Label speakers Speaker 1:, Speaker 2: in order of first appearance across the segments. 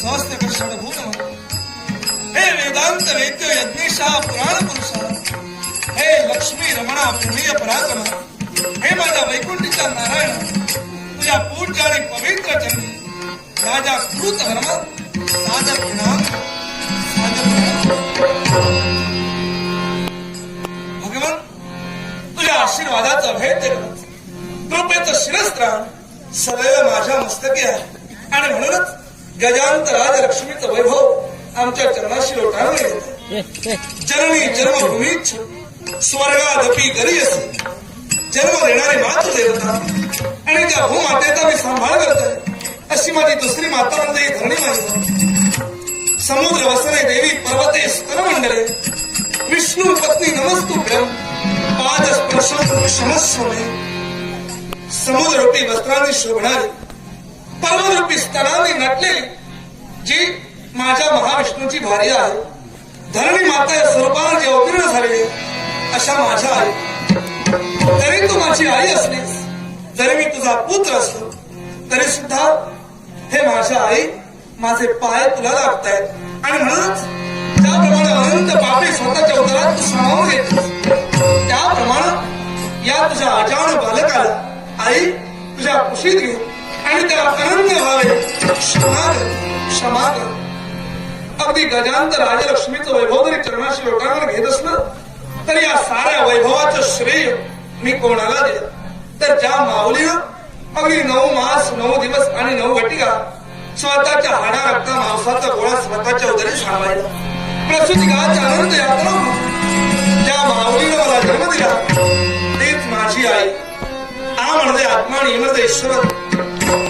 Speaker 1: सहस्त्र षडभूम हे वेदांत वेद्य यज्ञेशा पुराण पुरुषा हे लक्ष्मी रमणा प्रमेय पराक्रम हे माझ्या वैकुंठीच्या नारायण तुझ्या पूज्य आणि पवित्र चरणी राजा कृत वर्मा सादर प्रणाम भगवान तुझ्या आशीर्वादाचा भेट देत कृपेचं शिरस्त्राण सदैव माझ्या मस्तकी आहे आणि म्हणूनच गजांत राजलक्ष्मीचं वैभव आमच्या चरणाशी लोटांवर येत जननी जन्मभूमीच स्वर्गादपी गरीयसी जन्म देणारी मातृदेवता आणि त्या भूमातेचा मी सांभाळ करतोय अशी माझी दुसरी माता म्हणजे धरणी माता समुद्र वसने देवी पर्वते स्तनमंडले विष्णू पत्नी नमस्तुभ्यम पाद स्पर्शम क्षमस्व मे समुद्ररूपी वस्त्रांनी शोभणारी पर्वतरूपी स्तनांनी नटलेली जी माझ्या महाविष्णूची भार्या आहे धरणी माता या स्वरूपावर जे अवतीर्ण झालेले अशा माझ्या आई तरी तू माझी आई असलीस जरी मी तुझा पुत्र असलो तरी सुद्धा हे माझ्या आई माझे पाय तुला लागतायत आणि म्हणूनच त्याप्रमाणे अनंत पापी स्वतःच्या उदरात तू सामावून घेतलीस त्याप्रमाणे या तुझ्या अजाण बालकाला आई तुझ्या कुशीत घेऊ आणि त्याला अनन्य व्हावे क्षमा कर अगदी गजांत राजलक्ष्मीचं वैभव जरी चरणाशी लोटांवर घेत असलं तर या साऱ्या वैभवाचं श्रेय मी कोणाला दिलं तर ज्या माऊलीनं अगदी 9 मास 9 दिवस आणि 9 घटिका स्वतःच्या हाडा रक्ता मांसाचा गोळा स्वतःच्या उदरी सांभाळला प्रसूती काळाच्या आनंद यात्रा ज्या माऊलीनं मला जन्म दिला तीच माझी आई आ म्हणजे आत्मा आणि म्हणजे ईश्वर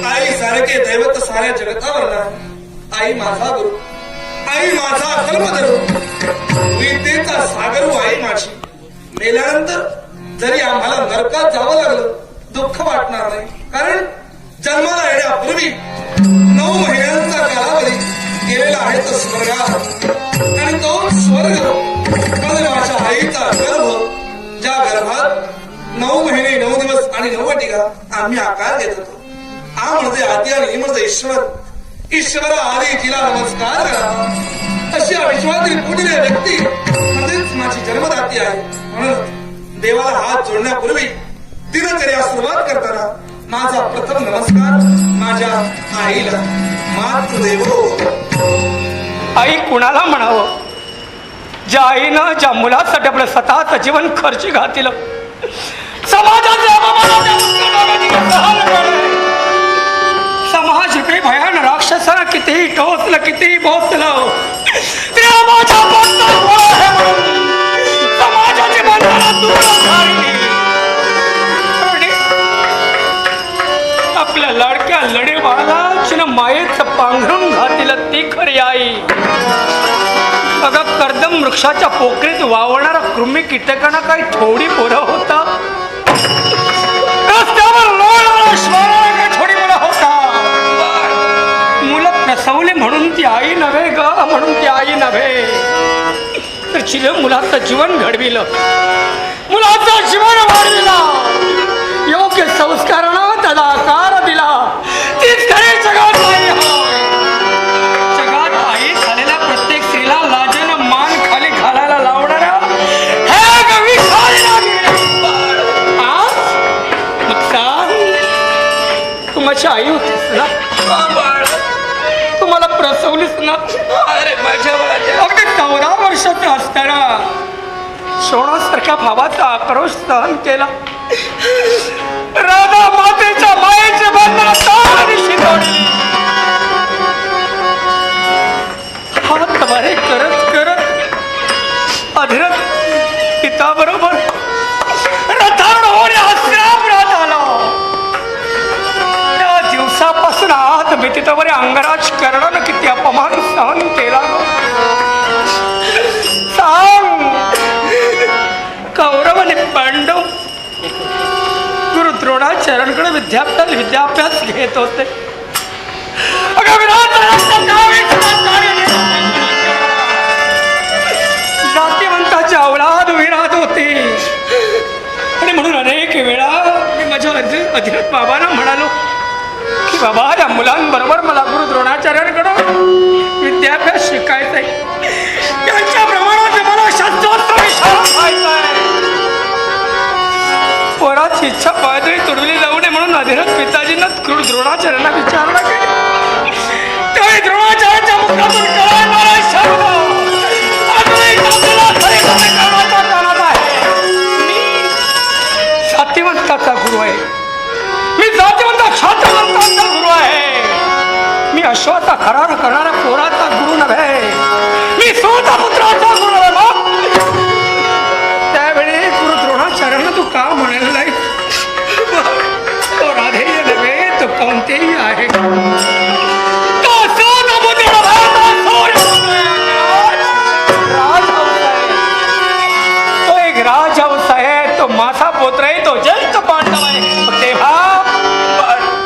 Speaker 1: आई सारखे दैवत साऱ्या जगतावर नाही आई माझा गुरु आई माझा कल्पधरू विद्येचा सागरू आई माझी मेल्यानंतर जरी आम्हाला नरकात जावं लागलं दुःख वाटणार नाही कारण जन्माला येण्यापूर्वी 9 महिन्यांचा कालावधी गेलेला आहे तो स्वर्गात आणि तो स्वर्ग म्हणजे माझ्या आईचा गर्भ ज्या गर्भात 9 महिने 9 दिवस आणि 9 घटिका आम्ही आकार देत होतो आ म्हणजे आदी आणि ई म्हणजे ईश्वर आदी तिला नमस्कार करा अशी विश्वातील पूजनीय व्यक्ती म्हणजेच माझी जन्मदाती आहे म्हणून देवाला हात जोडण्यापूर्वी दिनचर्या सुरुवात करताना माझा प्रथम नमस्कार माझ्या आईला मातृदेवो
Speaker 2: आई कुणाला म्हणावं ज्या आईनं ज्या मुलासाठी आपलं स्वतःचं जीवन खर्ची घातलं समाज काही भयान राक्षसाला कितीही टोचलं कितीही बोचलं समाजाची बंधनं दूर झाली आपल्या लाडक्या लढेबाळाला जिनं मायेचं पांघरून घातलं ती खरी आई अगं कर्दम वृक्षाच्या पोकरीत वावणारा कृमी कीटकांना काही थोडी पोरं होता रस्त्यावर थोडी मुलं होता मुलं प्रसवली म्हणून ती आई नव्हे ग म्हणून ती आई नव्हे तर चिले मुलाचं जीवन घडविलं मुलाचं जीवन वाढविलं योग्य संस्कारानं त्याला आकार दिला तीच खरी जगात आई जगात आई झालेल्या प्रत्येक स्त्रीला लाजेनं मान खाली घालायला लावणाऱ्या हे कवी तू माझी आई होतीस ना तुम्हाला प्रसवलीस ना अरे माझ्या अगदी 14 वर्षाचा असताना सोनासारख्या भावाचा आक्रोश सहन केला राधा मातेच्या मायेचे बंधन शिकवली हात बरे करत करत अधीरत पिताबरोबर रथारूढ होणे आश्रमात आला त्या दिवसापासून आत भीतीतवरे अंगराज करणानं किती अपमान सहन केला सांग कौरव आणि पांडव गुरु द्रोणाचार्यांकडे विद्याभ्यास घेत होते जातीवंताची औलाद विरात होती आणि म्हणून अनेक वेळा मी माझ्या अधिरथ बाबांना म्हणालो की बाबा या मुलांबरोबर मला गुरु द्रोणाचार्यांकडे द्रोणाजीनं द्रोणाचार्यांना विचारणा केली. त्यावेळी द्रोणाचार्यांच्या मुखातून कळणारा शब्द अजूनही आपल्याला खरे खरे करण्याचा कानात आहे. मी सात्यवंताचा गुरु आहे. मी जातिवंत क्षात्रवंताचा गुरु आहे. मी अश्वाचा करार करणारा पोराचा गुरु नव्हे. मी स्वतः पुत्राचा गुरु नव्हे. त्यावेळी गुरु द्रोणाचार्यांना तू का म्हणाल नाही? तो राधेय नव्हे, तो कोणतेही आहे. तो सोनमुद्र नव्हे, तो राजहंस आहे. तो एक राजहंस आहे. तो माझा पुत्र आहे. तो ज्येष्ठ पांडव आहे.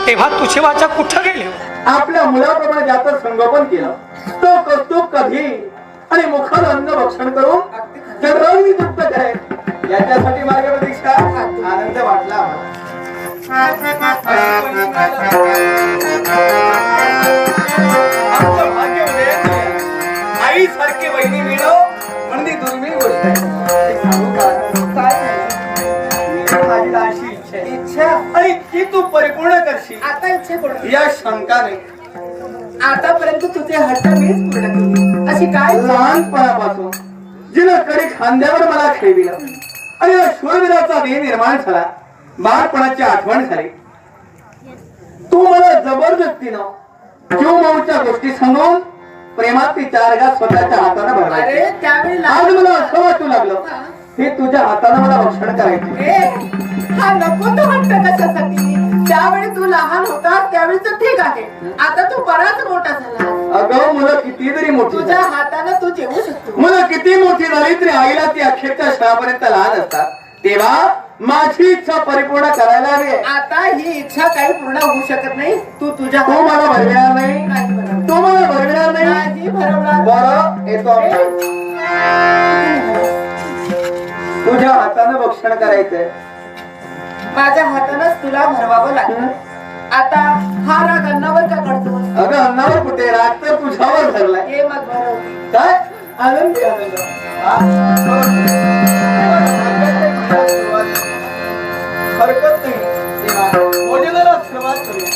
Speaker 2: तेव्हा तुझे वाचा कुठं गेले?
Speaker 3: आपल्या मुलाप्रमाणे ज्याचं संगोपन केलं तो कौतुक कधी आणि मुखाला अन्न भक्षण करून जडरवणी तृप्त करेल याच्यासाठी मार्गप्रतीक्षा आनंद वाटला आमचं भाग्य आई सारखी वहिनी मिळव म्हणजे दुर्मिळ गोष्ट आहे. सांगू का काय माझी अशी इच्छा आणि ती तू परिपूर्ण करशील.
Speaker 4: आता इच्छा कोण
Speaker 3: या शंका नाही.
Speaker 4: आतापर्यंत तुझे हट्ट मीच पूर्ण केली. अशी काय
Speaker 3: लहानपणापासून जिनं कधी खांद्यावर मला खेळविलं आणि या शूरवीराचा देह निर्माण झाला. बाळपणाची आठवण झाली. तू मला जबरदस्तीनं किंवा माऊच्या गोष्टी सांगून प्रेमात चार घास स्वतःच्या हाताने भरवायचे.
Speaker 4: अरे त्यावेळी
Speaker 3: आज मला असं वाटू लागलं हे तुझ्या हाताने मला भक्षण करायचे.
Speaker 4: हा नको तो हट्ट कशासाठी? त्यावेळी तू लहान होता त्यावेळी तर ठीक आहे. आता तू बराच मोठा झाला.
Speaker 3: अगं मुलं किती तरी मोठी
Speaker 4: तुझ्या
Speaker 3: झाली.
Speaker 4: हाताने तू जेवू शकतो.
Speaker 3: मुलं किती मोठी झाली तरी आईला ती अखेरच्या क्षणापर्यंत लहान असतात. तेव्हा माझी इच्छा परिपूर्ण करायला हवी.
Speaker 4: आता ही इच्छा काही पूर्ण होऊ शकत नाही. तू तुझ्या
Speaker 3: तू मला भरविणार नाही.
Speaker 4: नाही भरवणार.
Speaker 3: तू मला भरविणार नाही.
Speaker 4: नाही भरवणार.
Speaker 3: बरं येतो आपण. तुझ्या हाताने भक्षण करायचंय.
Speaker 4: माझ्या हातानच तुला भरवावं लागेल. आता हा राग अन्नावर का करतो?
Speaker 3: अगं अन्नावर कुठे राग तर तुझ्यावर धरलाय.
Speaker 4: हे मग भरव.
Speaker 3: काय आनंदी आनंद. हरकत नाही. भोजनाला सुरुवात करूया.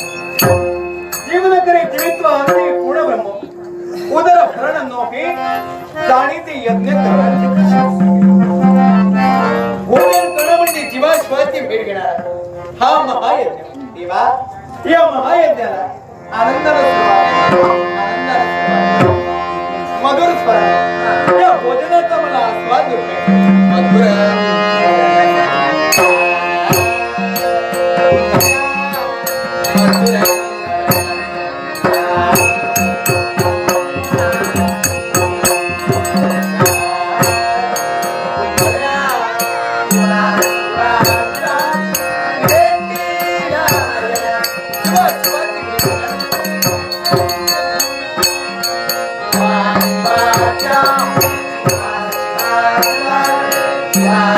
Speaker 3: जीवन करे जीवित्व अन्ने पूर्ण ब्रह्म उदर भरण नोहे जाणीते यज्ञ करण्याची भोजन करणं म्हणजे जीवाश्वाची भेट घेणार हा महायज्ञ. देवा या महायज्ञाला आनंदाला मधुर स्वर या भोजनाचा मला आस्वाद होतोय. मधुर Yeah.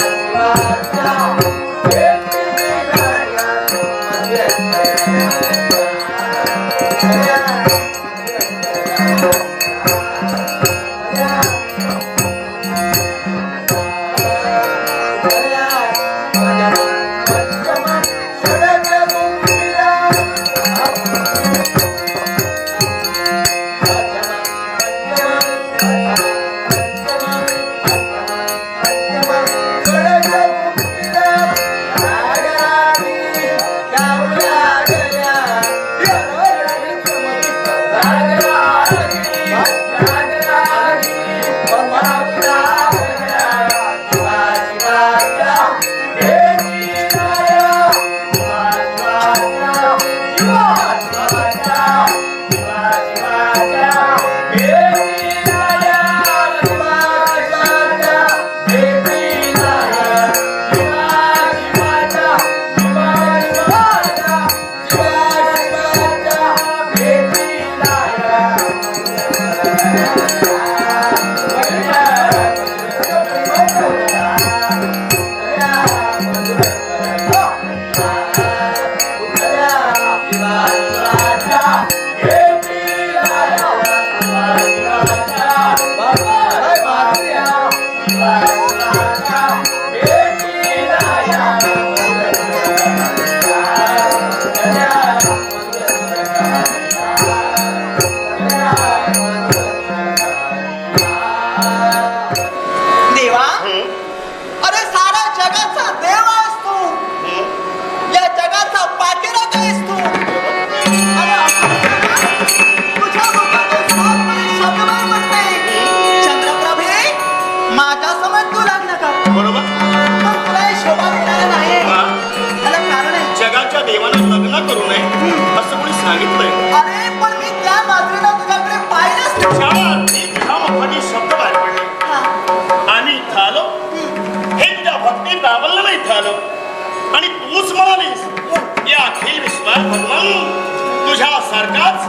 Speaker 5: सारखाच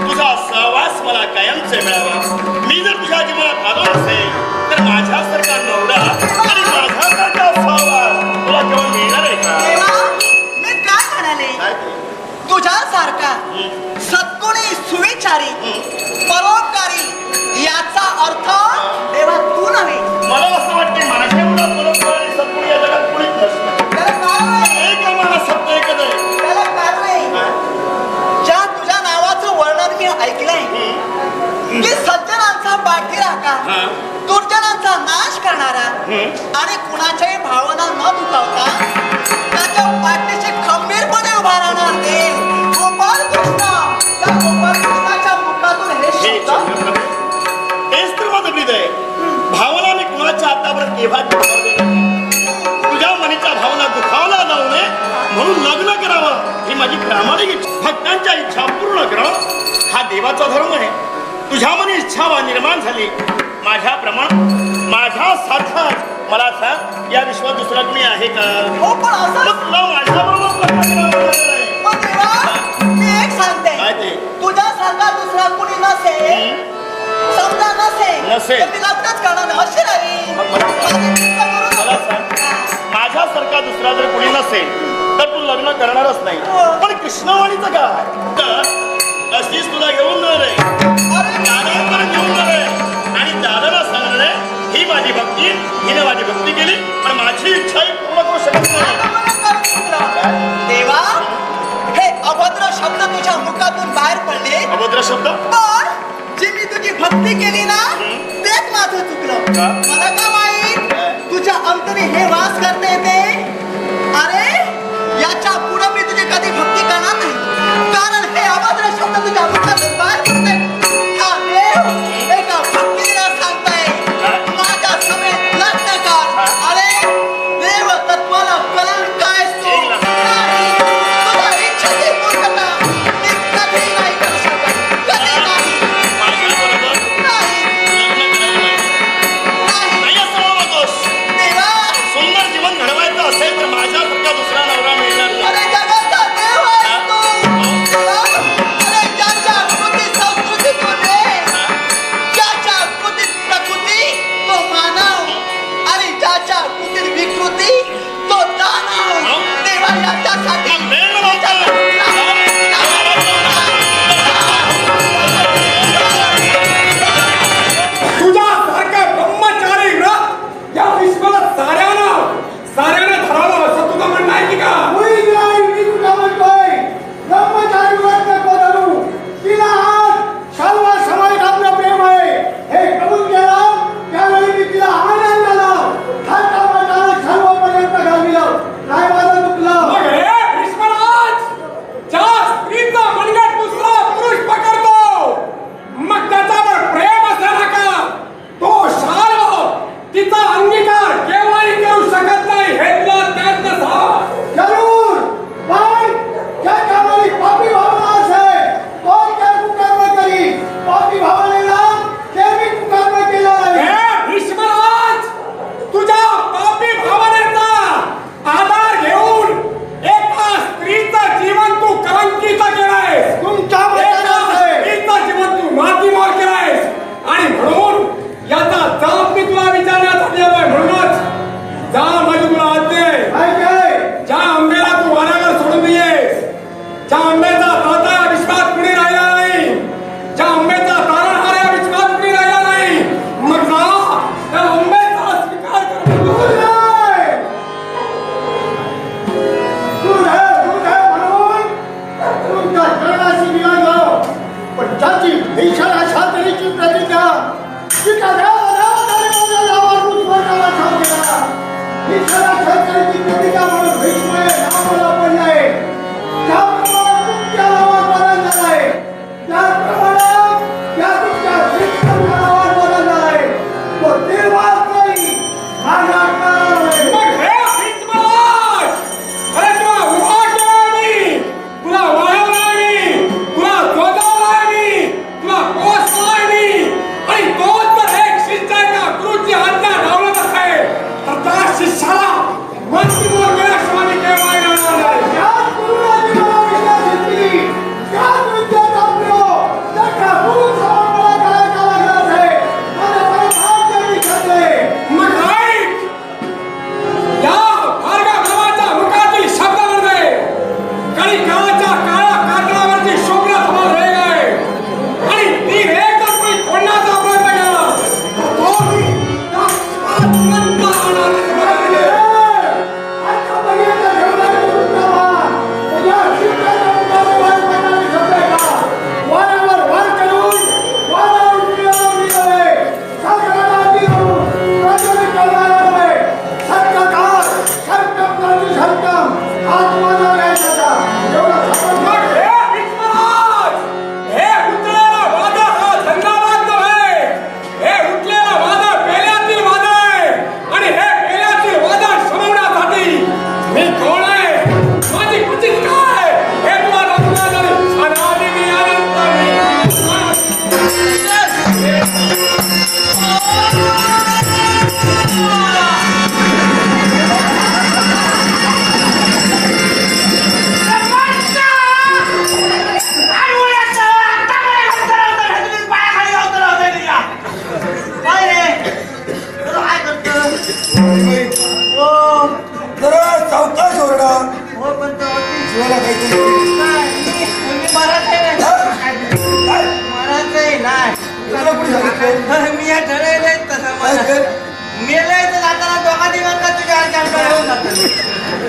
Speaker 5: तुझा सहवास मला कायमचे मिळावा. मी जर तुझ्या जीवनात आलो नसेल तर माझ्यासारखा नवरा आणि माझ्यासारखा सहवास तुला केवळ मिळणार आहे का?
Speaker 6: देवा, मी काय म्हणाले?
Speaker 5: काय ते?
Speaker 6: तुझ्यासारखा सद्गुणी, सुविचारी, परोपकारी याचा अर्थ देवा तू नव्हे.
Speaker 5: मला असं वाटते माझ्या एवढा बरोबर आणि सद्गुणी या जगात कुणीच नसतं.
Speaker 6: त्याला कारण आहे.
Speaker 5: एक आम्हाला सत्य एकच आहे.
Speaker 6: त्याला कारण आहे. ज्या तुझ्या नावाचं वर्णन मी ऐकलंय की सज्जनांचा पाठीराखा, दुर्जनांचा नाश करणारा आणि कुणाच्याही भावना न दुखावता त्याच्या पाठीशी खंबीरपणे उभा राहणार देव गोपाळ कृष्ण. त्या गोपाळ कृष्णाच्या मुखातून हे
Speaker 5: हे
Speaker 6: शब्द
Speaker 5: चंद्रप्रभे, हेच तर माझं हृदय आहे. भावना मी कुणाच्या आतापर्यंत केव्हा दुखावलेल्या नाही. तुझ्या मनीच्या भावना दुखावला जाऊ नये म्हणून लग्न करावं ही माझी प्रामाणिक इच्छा. भक्तांच्या इच्छा पूर्ण करणं हा देवाचा धर्म आहे. तुझ्या मनी इच्छा निर्माण झाली माझ्या सारखाच मला सांग या विश्वात दुसरा कुणी आहे का?
Speaker 6: हो पण असं
Speaker 5: मग तुला माझ्याबरोबर लग्न करावं लागेल.
Speaker 6: पण देवा, मी एक सांगते,
Speaker 5: काय ते?
Speaker 6: तुझ्यासारखा दुसरा कुणी नसेल, समजा नसेल
Speaker 5: नसेल.
Speaker 6: तर मी लग्नच करणार नाही, अशी राहील.
Speaker 5: मग मला
Speaker 6: मला
Speaker 5: सांग, माझ्यासारखा दुसरा जर कुणी नसेल तर तू लग्न करणारच नाही. पण कृष्णवाणीचं काय? तर अशीच तुला घेऊन न रे दादांकडे घेऊन न रे आणि दादाला सांगणार रे ही माझी भक्ती, हिने माझी भक्ती केली पण माझी इच्छाही पूर्ण करू शकत नाही.
Speaker 6: देवा, हे अभद्र शब्द तुझ्या मुखातून बाहेर पडले,
Speaker 5: अभद्र शब्द?
Speaker 6: पण जी मी तुझी भक्ती केली ना तेच माझं चुकलं.
Speaker 5: का?
Speaker 6: मला का माहित तुझ्या अंतरी हे वास करते ते. अरे याच्या पुढे मी तुझी कधी भक्ती करणार नाही, कारण हे अभद्र शब्द तुझ्या मुखातून बाहेर पडते. हा देव एका भक्तीला सांगताय माझ्या समेत लग्न कर. अरे देव तत्वाला कलंक आहेस तू. नाही, तुझ्या इच्छेची पूर्तता मी कधी नाही करू शकत, कधी नाही.
Speaker 5: माझ्याबरोबर
Speaker 6: नाही,
Speaker 5: लग्न करायला
Speaker 6: नाही.
Speaker 5: नाही असं म्हणू नकोस.
Speaker 6: देवा,
Speaker 5: सुंदर जीवन घडवायचं असेल तर माझ्यासारखा दुसरा नवरा मिळणार नाही.
Speaker 6: अरे जगाचा देव आहेस तू. देवा, अरे ज्याच्या कृती संस्कृती तू देव, ज्याच्या कृतीत प्रकृती तो मानव आणि ज्याच्या कृतीत विकृती तो दानव. देवा याच्यासाठी
Speaker 5: मग वेळ नव्हता.
Speaker 2: तुझ्या सारखा ब्रह्मचारी व्रत या विश्वाला साऱ्यानं धरावं असं तुझं म्हणणं आहे की का?
Speaker 3: मी तुला म्हणतोय ब्रह्मचारी व्रत नको धरू. तिला आज सर्व समाज आपलं प्रेम आहे हे कबूल केलं. त्यावेळी मी तिला आनंदानं थाटामाटानं सर्वपर्यंत घालविलं. नाही माझं चुकलं.
Speaker 2: मग हे भीष्मराज, ज्या स्त्रीचा मनगट दुसरा पुरुष पकडतो मग त्याच्यावर प्रेम असायला का? तो शाल तिचा अंगीकार केव्हाही करू शकत नाही हे तुला त्यात नसावा.
Speaker 3: जरूर, पण ज्या कामाला पापी भावना असेल कोण त्या कुकर्म करी. पापी भावनेला ते मी कुकर्म केलं नाही.
Speaker 2: हे भीष्मराज, तुझ्या पापी भावनेचा आधार घेऊन एका स्त्रीचं जीवन तू कलंकित केलंयस.
Speaker 3: तुमच्या
Speaker 2: एका
Speaker 3: मतानं आहे.
Speaker 2: स्त्रीचं जीवन तू मातीमोल केलंयस आणि म्हणून याचा जाब मी तुला विचारण्यासाठी आलोय. म्हणूनच जा माझी तुला आज्ञा आहे.
Speaker 3: काय काय?
Speaker 2: ज्या आंब्याला तू वाऱ्यावर सोडून दिलीस, ज्या आंब्याचा दाता या विश्वात कुणी राहिला नाही, ज्या आंब्याचा तारणहार या विश्वात कुणी राहिला नाही, मग जा त्या आंब्याचा स्वीकार कर.
Speaker 3: दूध आहे. दूध आहे म्हणून तुमच्या चरणाशी मिळालं. पण ज्याची भीषण अशा तऱ्हेची प्रतिज्ञा तिच्या माझ्या नावावर पुष्पकाला ठाव केला. भीषण अशा तऱ्हेची प्रतिज्ञा म्हणून भीष्म हे नावाला पडलंय. त्याप्रमाणे तुमच्या नावावर बदल झालाय. त्याप्रमाणे या तुमच्या भीष्माच्या नावावर बदल झालाय. तो निर्वास नाही. माझ्या काळामध्ये
Speaker 2: मग हे भीष्मराज, अरे तुला उभा केलाय मी, तुला वाढवलाय मी, तुला जोडवलाय मी, तुला पोसलाय मी आणि तोच तर एक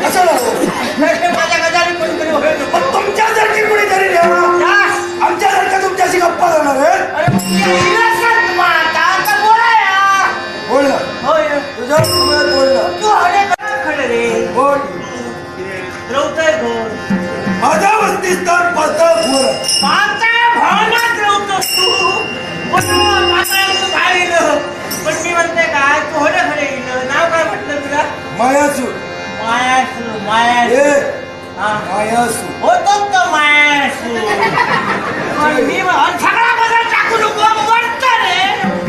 Speaker 1: असं नको.
Speaker 6: माझ्या गजाली कोणीतरी होईल
Speaker 1: मग तुमच्यासारखी कुणीतरी द्यावा. आमच्यासारखं तुमच्याशी गप्पा करणार आहे. बोल ना, तुझ्या समोर बोल ना. बोल. माझ्या वस्तीस्थान पातळ खोर.
Speaker 6: पण मी म्हणते काय तू होणे खरे येईल नाव काय म्हटलं तुला
Speaker 1: मायासूर.
Speaker 6: मायासू मायासू
Speaker 1: ए
Speaker 6: हा
Speaker 1: मायासूर.
Speaker 6: होतो तो मायासू पण मी सगळा बदल टाकू नको मरतो रे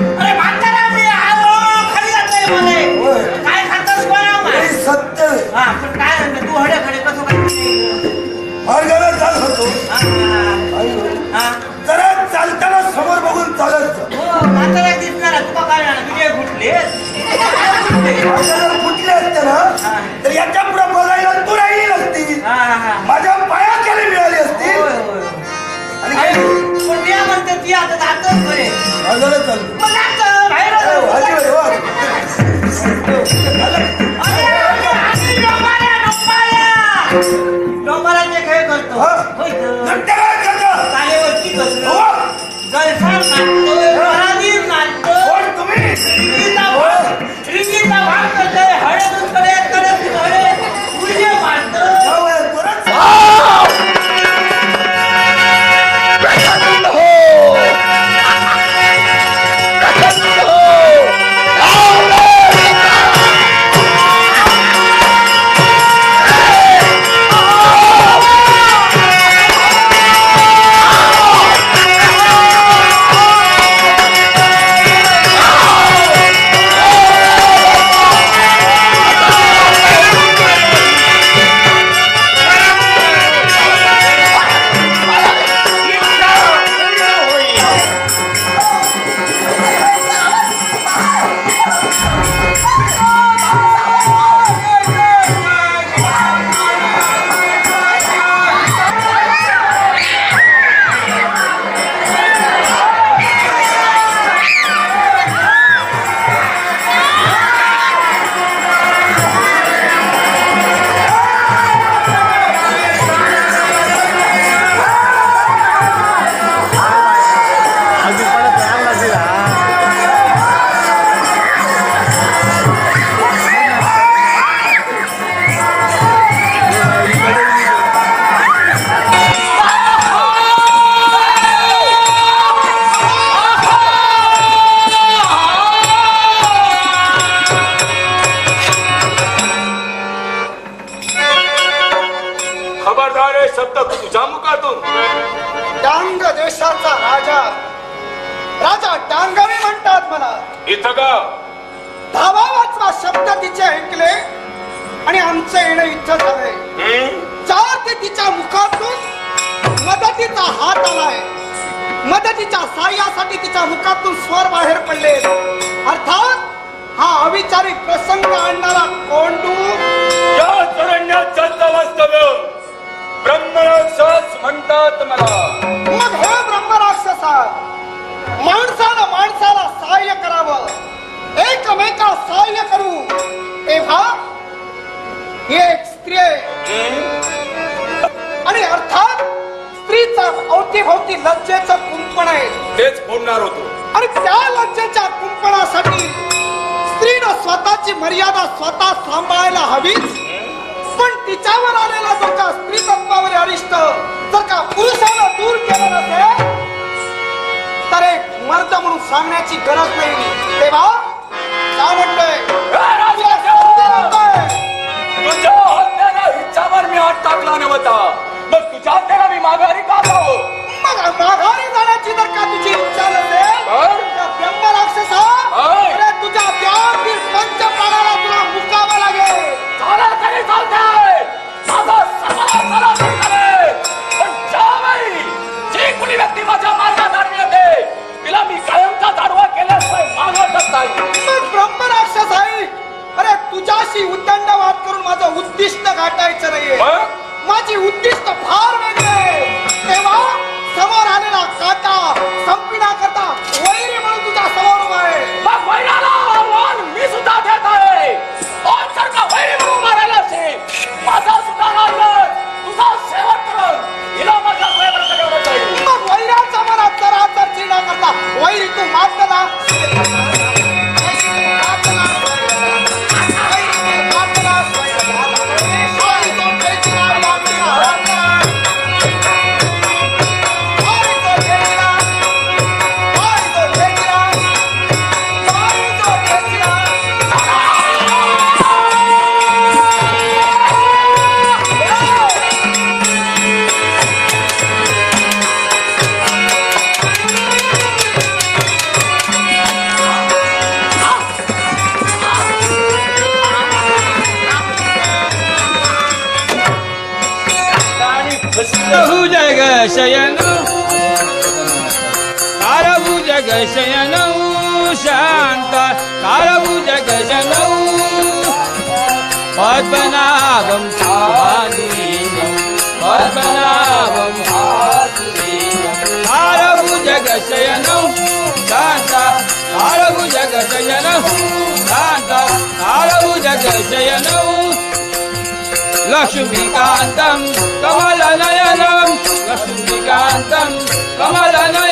Speaker 6: अरे म्हातारा मी आलो खाली जातोय मध्ये
Speaker 1: होय.
Speaker 6: काय खातोस कोणा
Speaker 1: हे सत्य आहे.
Speaker 6: हा पण काय म्हणतो तू हडे खडे कसं काय
Speaker 1: मार्गाला चाल होतो.
Speaker 6: हा
Speaker 1: जरा चालताना समोर बघून चालत जा.
Speaker 6: हो म्हातारा दिसणार तुका काय झालं तुझे कुठले
Speaker 1: जर फुटले असते ना तर याच्या पुढे बघायला तू राहिली नसती.
Speaker 6: हा हा
Speaker 1: माझ्या पायाखाली मिळाली असती.
Speaker 6: होय होय
Speaker 1: आणि काय
Speaker 6: पण मी म्हणते ती आता जातच बरे
Speaker 1: मार्गाला चाल.
Speaker 6: मग जातं, बाहेर जातं.
Speaker 1: आजी बाई, वा.
Speaker 6: डोंगराचे खेळ करतो
Speaker 1: हा.
Speaker 6: होय तर.
Speaker 1: नट्टे काय करता?
Speaker 6: तारेवरती बसलो
Speaker 1: हो.
Speaker 6: जलसा नाचतोय पराधीन नाचतोय
Speaker 1: कोण तुम्ही?
Speaker 6: रिंगीचा भाग करतोय हळद कडे कडक हळद उडे मारतोय
Speaker 1: या वयात बरंच.
Speaker 2: खबरदार आहे शब्द तुझ्या मुखातून.
Speaker 7: डांग देशाचा राजा राजा डांगावी म्हणतात मला.
Speaker 2: इथं का
Speaker 7: धावा वाचवा शब्द तिचे ऐकले आणि आमचं येणं इथं झालंय. चार ते तिच्या मुखातून मदतीचा हात आलाय. मदतीच्या साह्यासाठी तिच्या मुखातून स्वर बाहेर पडले. अर्थात हा अविचारी प्रसंग आणणारा कोंडू
Speaker 2: या चरण्यात चालतं वास्तव्य ब्रह्मराक्षस म्हणतात मला.
Speaker 7: मग हे ब्रह्मराक्षसा माणसानं माणसाला सहाय्य करावं एकमेका सहाय्य करू तेव्हा ही एक स्त्री आहे आणि अर्थात स्त्रीचा अवतीभोवती लज्जेचं कुंपण आहे.
Speaker 2: तेच बोलणार होतो.
Speaker 7: आणि त्या लज्जेच्या कुंपणासाठी स्त्रीनं स्वतःची मर्यादा स्वतः सांभाळायला हवीच. पण तिच्यावर आलेला जर का स्त्री तत्वावर अरिष्ट जर का पुरुषाला दूर केलं नसेल तर एक मर्द म्हणून सांगण्याची गरज नाही. तेव्हा का म्हणतोय
Speaker 2: तुझ्या हत्याला हिच्यावर मी हात टाकला नव्हता. मग तुझ्या हत्याला मी माघारी का जावं?
Speaker 7: मग माघारी जाण्याची जर का तुझी इच्छा नसेल तर ब्रह्मराक्षसा अरे तुझ्या त्यातील पंचप्राणाला तुला मुकावं लागेल.
Speaker 2: झालं तरी चालतंय. माझा सगळा चालेल. पण ज्यावेळी जी कुणी व्यक्ती माझ्या मार्गात आडवी येते तिला मी कायमचा दाडवा केल्याशिवाय मागतच नाही.
Speaker 7: मग ब्रह्मराक्षस आहे अरे तुझ्याशी उद्दंडवाद करून माझं उद्दिष्ट गाठायचं नाहीये. माझी उद्दिष्ट फार वेगळे. तेव्हा समोर आलेला काटा
Speaker 2: जगशयन कारभुज गशयन शांत कारभुज गशयन पद्मनाभं भादुरीनं पद्मनाभं भादुरीनं कारभुज गशयन शांत कारभुज गशयन शांत कारभुज गशयन लक्ष्मीकान्तं कमलनयनं लक्ष्मीकान्तं कमलनयनं